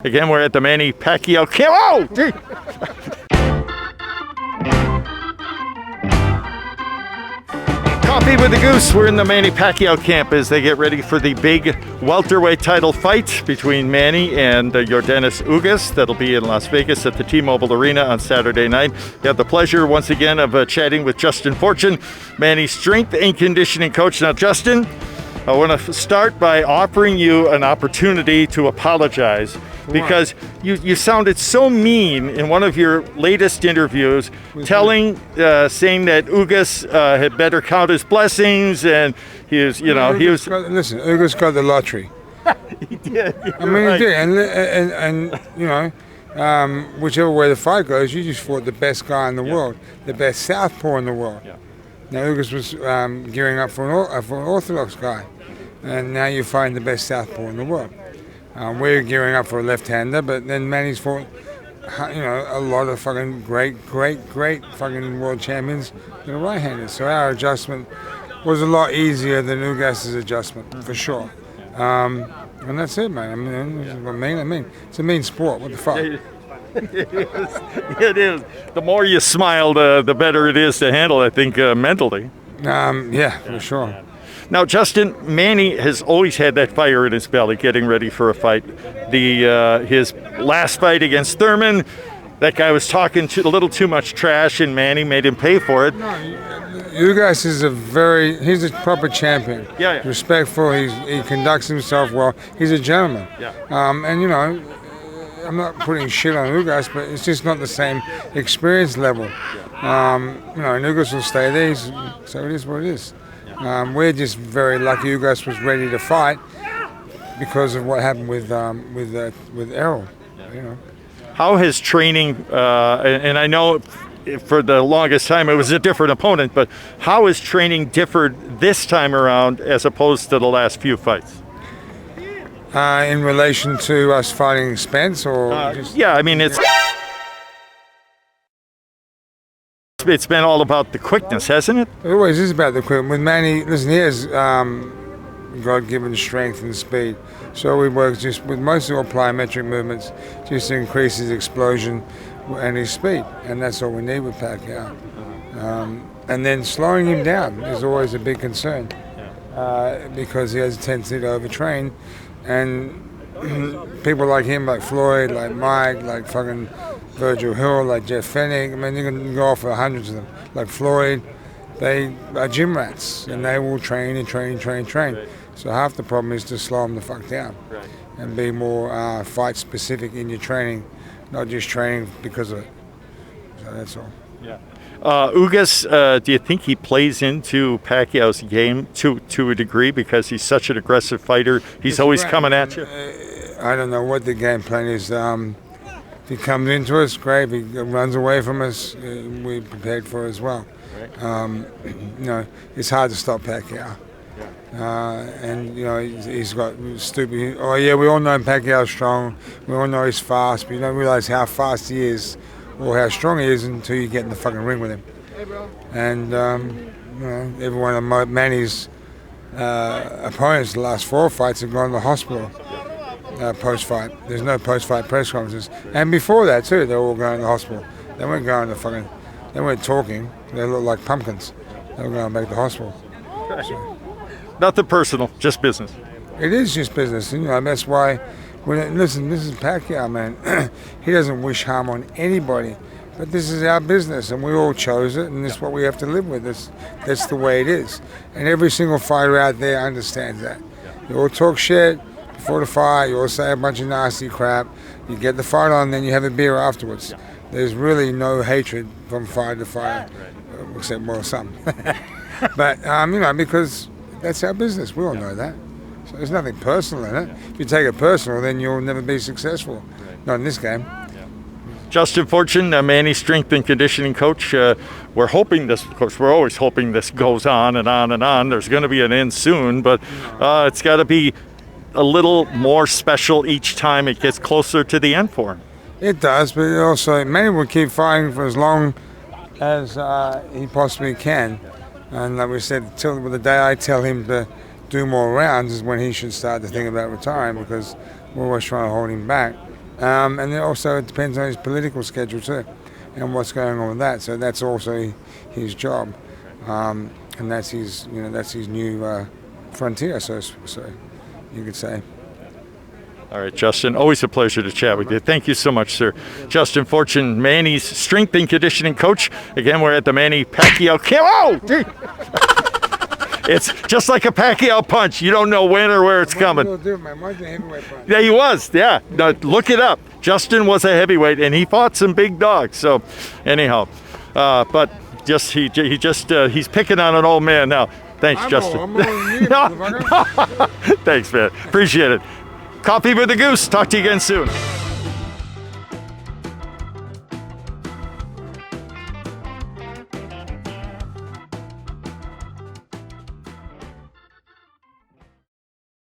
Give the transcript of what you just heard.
Again, we're at the Manny Pacquiao camp. Oh, gee. Coffee with the Goose. We're in the Manny Pacquiao camp as they get ready for the big welterweight title fight between Manny and Yordenis Ugas. That'll be in Las Vegas at the T-Mobile Arena on Saturday night. We have the pleasure once again of chatting with Justin Fortune, Manny's strength and conditioning coach. Now, Justin, I want to start by offering you an opportunity to apologize because you sounded so mean in one of your latest interviews, saying that Ugas had better count his blessings, and he was. Listen, Ugas got the lottery. He did. He did, and whichever way the fight goes, you just fought the best guy in the world, the best southpaw in the world. Yeah. Now Ugas was gearing up for an orthodox guy, and now you find the best southpaw in the world. We're gearing up for a left-hander, but then Manny's fought, a lot of fucking great fucking world champions that are right-handed. So our adjustment was a lot easier than Ugas's adjustment, for sure. And that's it, man. I mean, it's a mean sport. What the fuck? It is. The more you smile, the better it is to handle, I think, mentally. For sure. Now, Justin, Manny has always had that fire in his belly getting ready for a fight. His last fight against Thurman, that guy was talking a little too much trash, and Manny made him pay for it. Ugas is he's a proper champion. Yeah. Respectful, he conducts himself well. He's a gentleman. Yeah. I'm not putting shit on Ugas, but it's just not the same experience level. And Ugas will stay there, so it is what it is. We're just very lucky Ugas was ready to fight because of what happened with Errol. How has training, and I know for the longest time it was a different opponent, but how has training differed this time around as opposed to the last few fights? In relation to us fighting Spence, or it's been all about the quickness, hasn't it? It always is about the quickness. With Manny, listen, he has God-given strength and speed. So we work just with mostly all plyometric movements, just to increase his explosion and his speed. And that's all we need with Pacquiao. And then slowing him down is always a big concern because he has a tendency to overtrain. And people like him, like Floyd, like Mike, like fucking Virgil Hill, like Jeff Fennick, you can go off for hundreds of them. Like Floyd, they are gym rats, and they will train and train. Right. So half the problem is to slow them the fuck down and be more fight-specific in your training, not just training because of it. So that's all. Yeah. Ugas, do you think he plays into Pacquiao's game to a degree because he's such an aggressive fighter? He's always coming at you? I don't know what the game plan is. If he comes into us, great. If he runs away from us, we're prepared for it as well. Right. It's hard to stop Pacquiao. And he's got stupid. Oh yeah, we all know Pacquiao's strong. We all know he's fast, but you don't realize how fast he is or how strong he is until you get in the fucking ring with him. Hey, bro. And every one of Manny's opponents, the last 4 fights, have gone to the hospital. Post-fight. There's no post-fight press conferences. And before that, too, they're all going to the hospital. They weren't going to they weren't talking. They looked like pumpkins. They were going back to the hospital. So. Nothing personal, just business. It is just business. That's why, listen, this is Pacquiao, man. He doesn't wish harm on anybody. But this is our business, and we all chose it, and this is what we have to live with. That's the way it is. And every single fighter out there understands that. You all talk shit before the fight, you all say a bunch of nasty crap, you get the fight on, then you have a beer afterwards. There's really no hatred from fighter to fighter, except some. But, because that's our business, we all know that. So there's nothing personal in it. If you take it personal, then you'll never be successful. Not in this game. Justin Fortune, Manny's strength and conditioning coach. We're hoping this, of course, we're always hoping this goes on and on and on. There's going to be an end soon, but it's got to be a little more special each time it gets closer to the end for him. It does, but also Manny will keep fighting for as long as he possibly can. And like we said, till the day I tell him to do more rounds is when he should start to think about retiring, because we're always trying to hold him back. And then also it depends on his political schedule too, and what's going on with that. So that's also his job, and that's his new frontier. So you could say. All right, Justin, always a pleasure to chat with you. Thank you so much, sir. Justin Fortune, Manny's strength and conditioning coach. Again, we're at the Manny Pacquiao camp. Oh, gee. It's just like a Pacquiao punch. You don't know when or where it's coming. Yeah, he was. Yeah, no, look it up. Justin was a heavyweight, and he fought some big dogs. So, anyhow, but he's picking on an old man now. Thanks, Justin. Thanks, man. Appreciate it. Coffee with the Goose. Talk to you again soon.